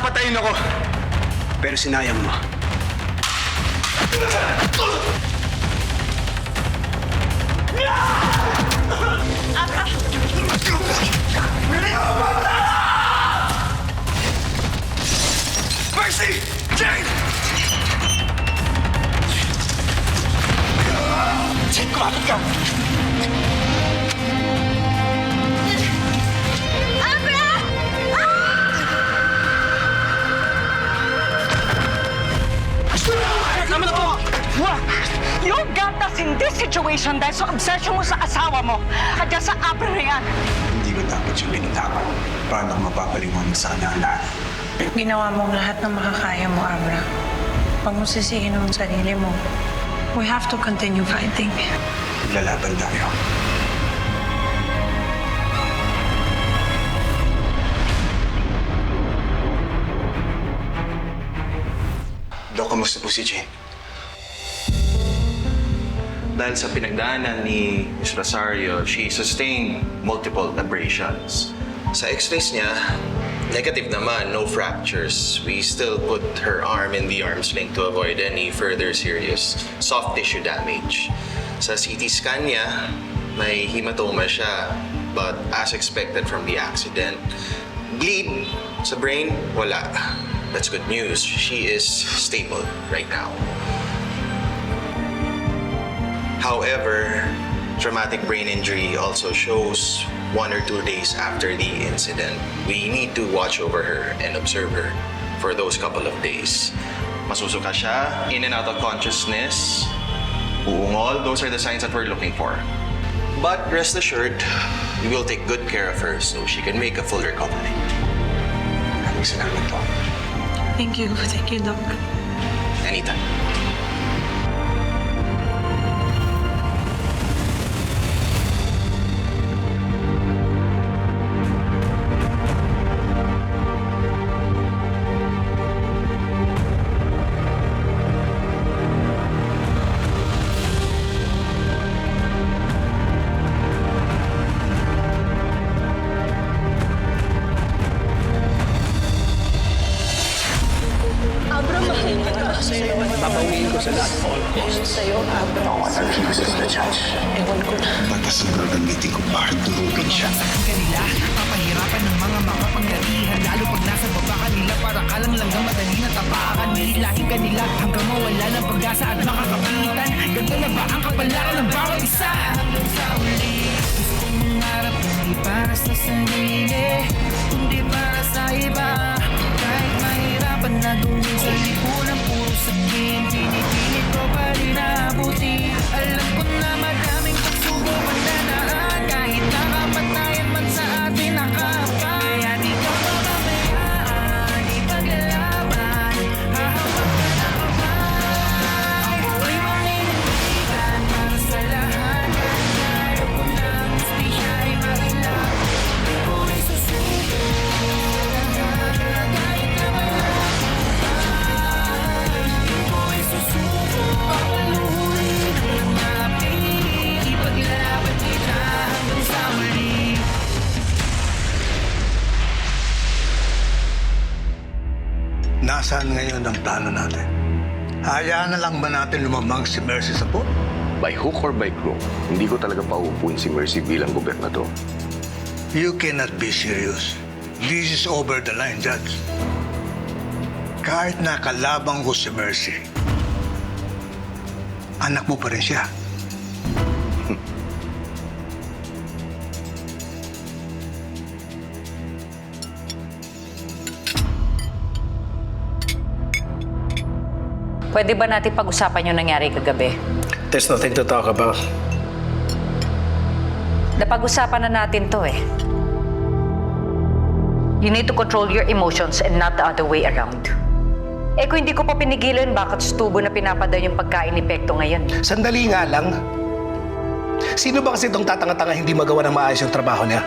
papatayin ako. Pero sinayang mo. Mercy! Jane! Jane, kumapit ka! Tama na po! You got us in this situation dahil sa obsession mo sa asawa mo at sa Abra na yan. Hindi ko dapat yung binitawan. Paano ako mapapaliwanag sa kanya ang lahat? Ginawa mong lahat ng makakaya mo, Abra. Huwag mo sisihin ang sarili mo. We have to continue fighting. Lalaban tayo. Dok, kamusta po si Jane? Dahil sa pinagdaanan ni Ms. Rosario, she sustained multiple abrasions. Sa x-rays niya, negative naman, no fractures. We still put her arm in the arm sling to avoid any further serious soft tissue damage. Sa CT scan niya, may hematoma siya, but as expected from the accident. Bleed sa brain, wala. That's good news. She is stable right now. However, traumatic brain injury also shows 1 or 2 days after the incident. We need to watch over her and observe her for those couple of days. Masusuka siya, in and out of consciousness, uungol, those are the signs that we're looking for. But rest assured, we will take good care of her so she can make a full recovery. Maraming salamat po. Thank you, Doc. Anytime. Papauwiin ko sa lahat all costs. No one accuses the judge. Batas ang gagamitin ko para durugin siya. Kanila, papahirapan ng mga makapangyarihan. Lalo pag nasa baba kanila, para kalang langgam madali na tapakan. Nihilahin kanila hanggang mawala ng pag-asa at makakapitan. Ganto na ba ang kapalaran ng bawat isa? Hanggang sa uli, gusto kong mangarap na di para sa sarili, kundi para sa iba. Kahit mahirapan na gawin sa lipunan, puro sabihin, pinipilit ko pa rin naabuti. Alam ko na madaming pagsubok ang dadaan, kahit nakapatayan man sa atin nakahapang. Kaya di ko mapabayaan, ipaglalaban, hahawakan na kamay. Ako'y manindigan para sa lahat, kahit ayaw ko na ang hustisya ay marilap. Di ko rin susuko, kahit na malapit. Di ko rin susuko, papaluin ang mapili. Ipaglalaban kita hanggang sa muli. Nasaan ngayon ang plano natin? Hayaan na lang ba natin lumamang si Mercy sa po? By hook or by crook, hindi ko talaga pauupuin si Mercy bilang gobernador. You cannot be serious. This is over the line, Judge. Kahit nakalabang ko si Mercy, anak mo pa rin siya. Pwede ba natin pag-usapan yung nangyari kagabi? There's nothing to talk about. Napag-usapan na natin to eh. You need to control your emotions and not the other way around. Eh kung hindi ko pa pinigilan, bakit stubo na pinapaday yung pagkain ni Pekto ngayon? Sandali nga lang. Sino ba kasi itong tatanga-tanga hindi magawa ng maayos yung trabaho niya?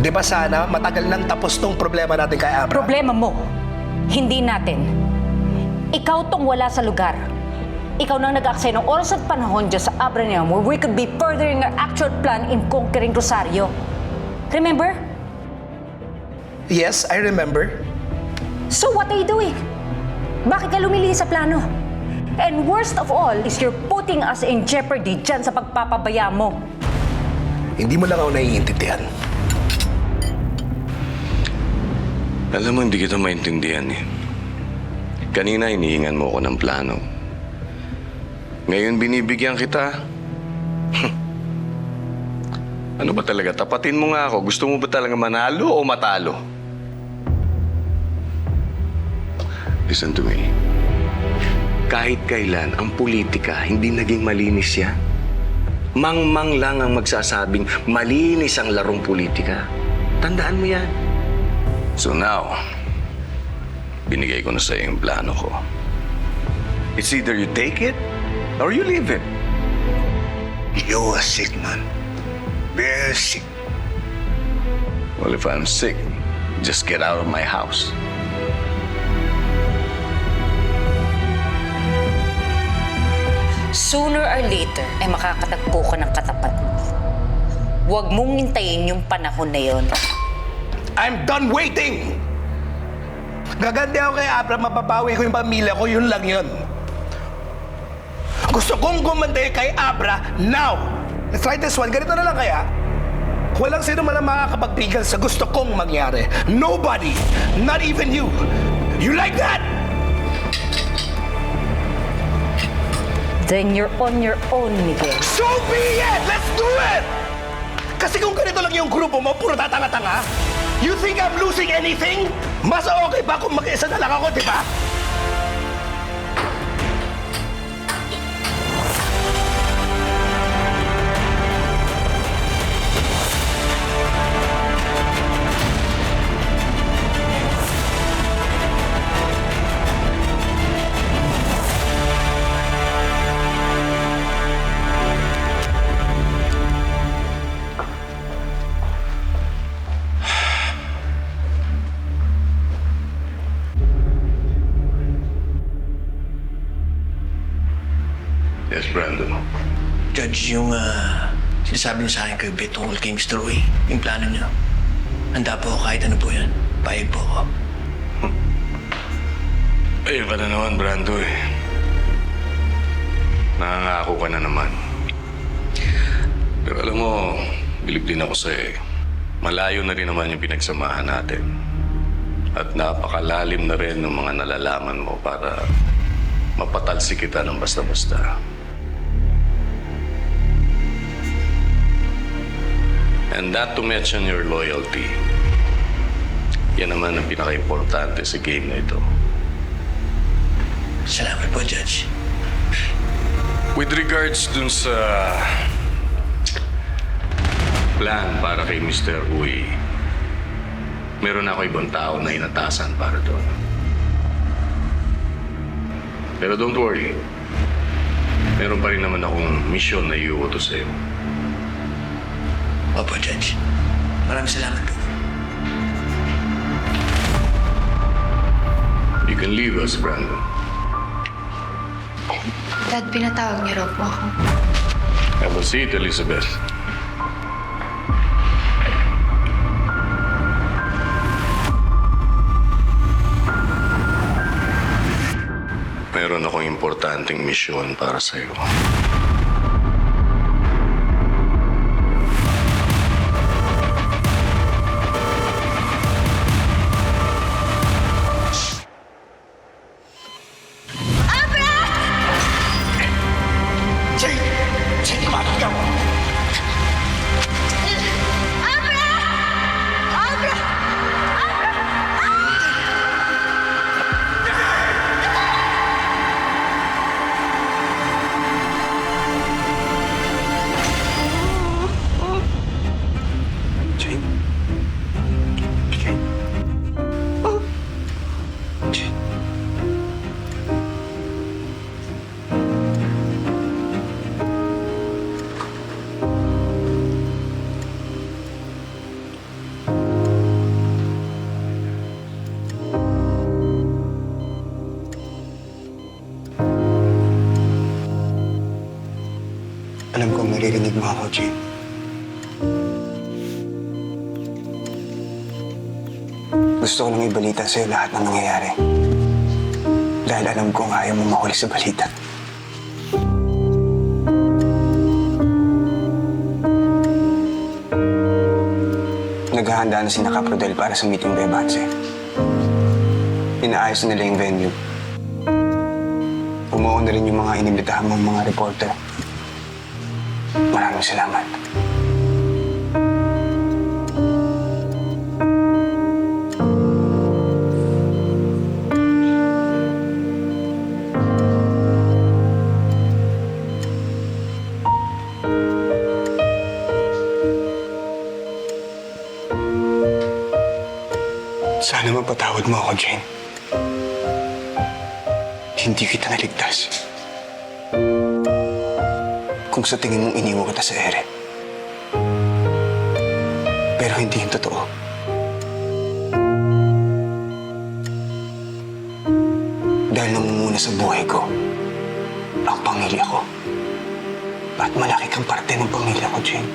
Di ba sana matagal nang tapos tong problema natin kay Abra? Problema mo, hindi natin. Ikaw tong wala sa lugar. Ikaw nang nag-aksaya ng oras at panahon dyan sa Abra niya where we could be furthering our actual plan in conquering Rosario. Remember? Yes, I remember. So what are you doing? Bakit ka lumili sa plano? And worst of all is you're putting us in jeopardy dyan sa pagpapabaya mo. Hindi mo lang ako naiintindihan. Alam mo, hindi kita maintindihan eh. Kanina hinihingan mo ako ng plano. Ngayon binibigyan kita. Ano ba talaga? Tapatin mo nga ako. Gusto mo ba talaga manalo o matalo? Listen to me. Kahit kailan, ang politika hindi naging malinis yan. Mangmang lang ang magsasabing malinis ang larong politika. Tandaan mo yan. So now, binigay ko na sa'yo yung plano ko. It's either you take it or you leave it. You are sick, man. Very sick. Well, if I'm sick, just get out of my house. Sooner or later ay makakatagpo ka ng katapat mo. Huwag mong hintayin yung panahon na yon. I'm done waiting! Gagandi ako kay Abra, mapapawi ko yung pamilya ko, yun lang yun. Gusto kong gumandi kay Abra now! Let's try this one. Ganito na lang kaya. Walang sino man ang makakapagpigil sa gusto kong mangyari. Nobody! Not even you! You like that? Then you're on your own, Miguel. So be it! Let's do it! Kasi kung ganito lang yung grupo mo, puro tatanga-tanga, you think I'm losing anything? Mas okay ba kung mag-isa na lang ako, di ba? Yes, Brandon. Judge, yung sinasabi niyo sa akin kay Beth tungkol kay Mr. Uy, yung plano niyo. Handa po ako kahit ano po yan. Payag po ako. Ayun ka na naman, Brando eh. Nangangako ka na naman. Pero alam mo, bilib din ako sa'yo eh. Malayo na rin naman yung pinagsamahan natin. At napakalalim na rin ng mga nalalaman mo para mapatalsi kita ng basta-basta. And not to mention your loyalty. Yan naman ang pinaka-importante sa game na ito. Salamat po, Judge. With regards dun sa plan para kay Mr. Uy, meron ako ibang tao na inatasan para doon. Pero don't worry. Meron pa rin naman akong mission na iuutos sa'yo. Opo, Judge. Maraming salamat po. You can leave us, Brandon. Dad, pinatawag niyo raw po ako. Have a seat, Elizabeth. Meron akong importanteng misyon para sa'yo. Alam kong naririnig mo ako, Jane. Gusto ko nang ibalita sa'yo lahat ng nangyayari. Dahil alam kong ayaw mo mahuli sa balita. Naghahanda na si Caprodel para sa meeting de Banse. Inaayos na nila yung venue. Umuo na rin yung mga inimbitahan mong mga reporter. Maraming salamat. Sana mapatawad mo ako, Jane. Hindi kita naligtas. Kung sa tingin mong iniwan kita sa ere. Pero hindi yung totoo. Dahil namumuna sa buhay ko, ang pamilya ko. At malaki kang parte ng pamilya ko, Jane.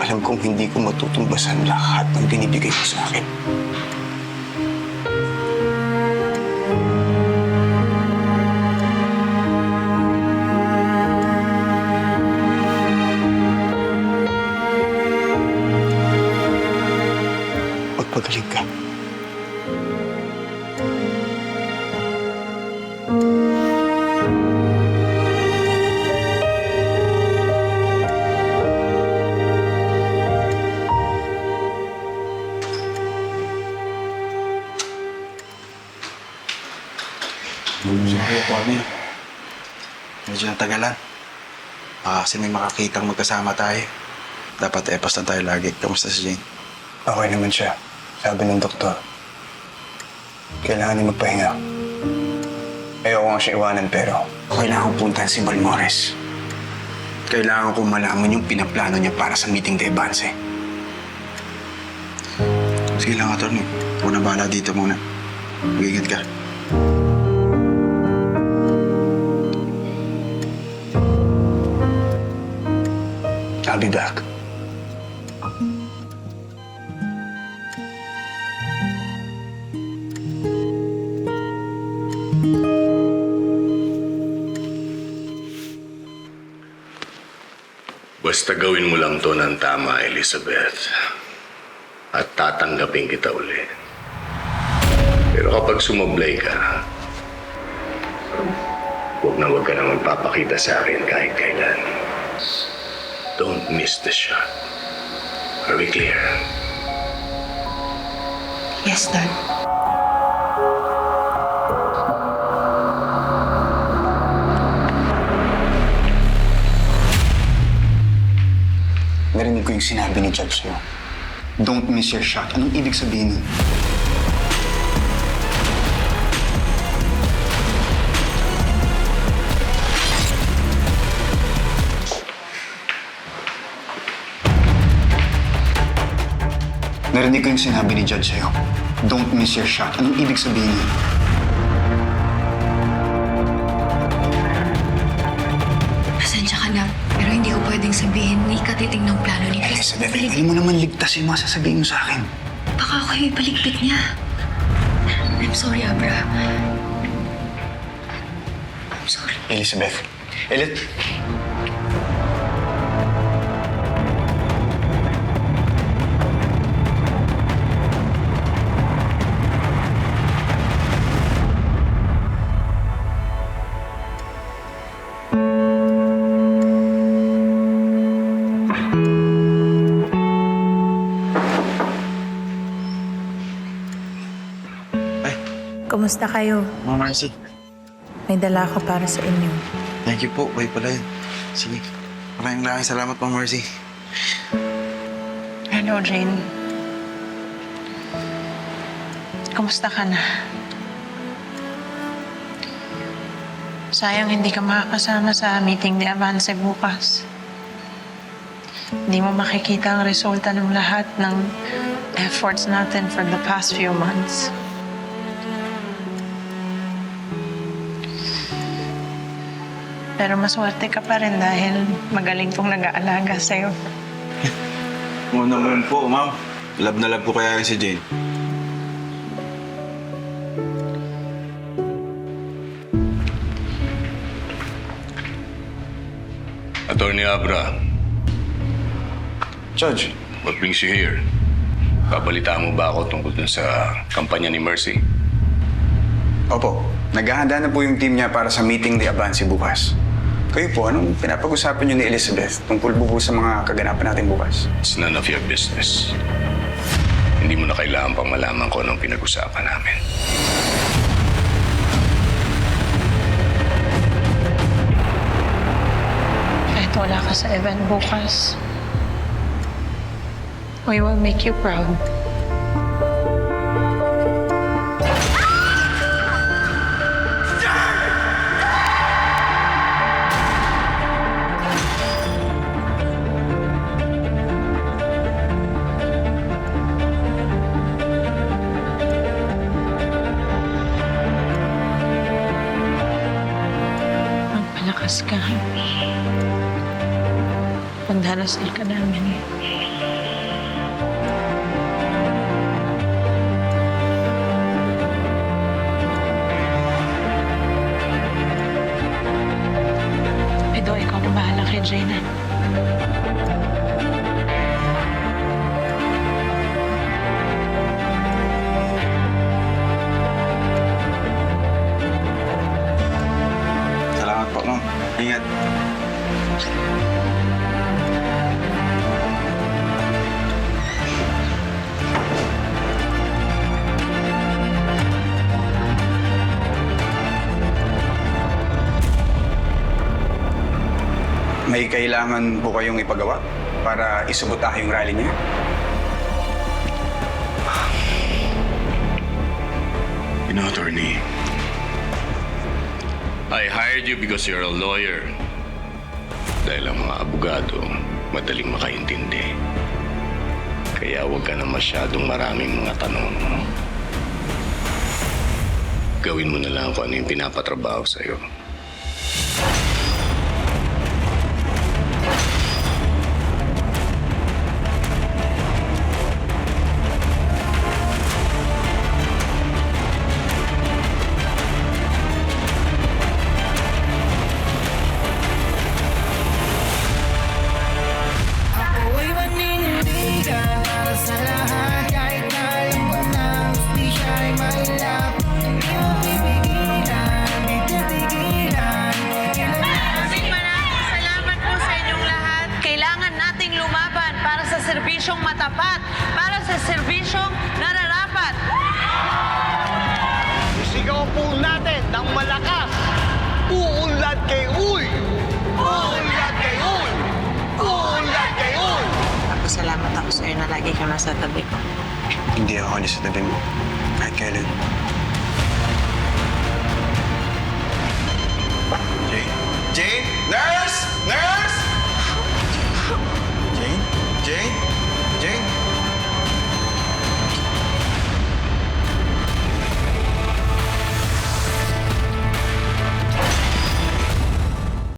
Alam kong hindi ko matutumbasan lahat ng binibigay mo sa akin. Magpagaling ka. Sorry po kami. Medyo natagalan. Kasi may makakitang magkasama tayo. Dapat epos na tayo lagi. Kamusta si Jane? Okay naman siya. Sabi ng doktor. Kailangan niya magpahinga. Ayoko nga siya iwanan pero kailangan kong puntahan si Balmores. Kailangan kong malaman yung pinaplano niya para sa meeting de Banse. Sige lang, attorney. Huwag na bahala dito muna. Mag-ingat ka. I'll be back. Basta gawin mo lang to ng tama, Elizabeth. At tatanggapin kita uli. Pero kapag sumablay ka, huwag ka na magpapakita sa akin kahit kailan. Don't miss the shot. Are we clear? Yes, Dad. Narinig ko yung sinabi ni Judge sa'yo. Don't miss your shot. Anong ibig sabihin nun? Narinig ko yung sinabi ni Judge sa'yo. Don't miss your shot. Anong ibig sabihin nun? Pasensya ka na, pero hindi ko pwedeng sabihin ni katiting ng plano ni Chris. Elizabeth, hindi mo naman ligtas yung mga sasabihin mo sa akin. Baka ako yung ipaligpit niya. I'm sorry, Abra. I'm sorry. Elizabeth. Kumusta kayo? Mama Mercy. May dala ako para sa inyo. Thank you po. Bye pala yun. Sige. Maraming salamat, Mama Mercy. Hello, Jane. Kumusta ka na? Sayang hindi ka makakasama sa meeting ni Avance bukas. Hindi mo makikita ang resulta ng lahat ng efforts natin for the past few months. Pero maswerte ka pa rin dahil magaling kong nag-aalaga sa'yo. Oo naman po, ma'am. Love na love ko kaya si Jane. Attorney Abra, Judge, what brings you here? Babalitaan mo ba ako tungkol dun sa kampanya ni Mercy? opo. Naghahanda na po yung team niya para sa meeting ni Avance bukas. Kayo po, anong pinapag-usapan niyo ni Elizabeth tungkol po sa mga kaganapan natin bukas? It's none of your business. Hindi mo na kailangan pang malaman ko anong pinag-usapan namin. Kahit wala ka sa event bukas, we will make you proud. Magpalakas ka. Pagdarasal ka namin. Edo, ikaw na bahala kay Jaina. Salamat po, ma'am. Ingat. May kailangan po kayong ipagawa para isubuta yung rally niya? You know, attorney, I hired you because you're a lawyer. Dahil ang mga abogado, madaling makaintindi. Kaya huwag ka na masyadong maraming mga tanong. Gawin mo na lang kung ano yung pinapatrabaho sa'yo. Ako'y manindigan para sa lahat. Kahit na alam ko na hustisya ay mailap. Hindi mo pipigilan, di titigilan. Maraming salamat po sa inyong lahat. Kailangan nating lumaban para sa serbisyong matapat, para sa serbisyong nararapat. Sigaw po natin ng malakas. Uunlad kay Uy! Uunlad kay Uy! Uunlad kay Uy! Salamat ako sa iyo na lagi ka nasa tabi ko. Hindi ako alis sa tabi mo. Kahit kailan. Jane? Jane? Nurse!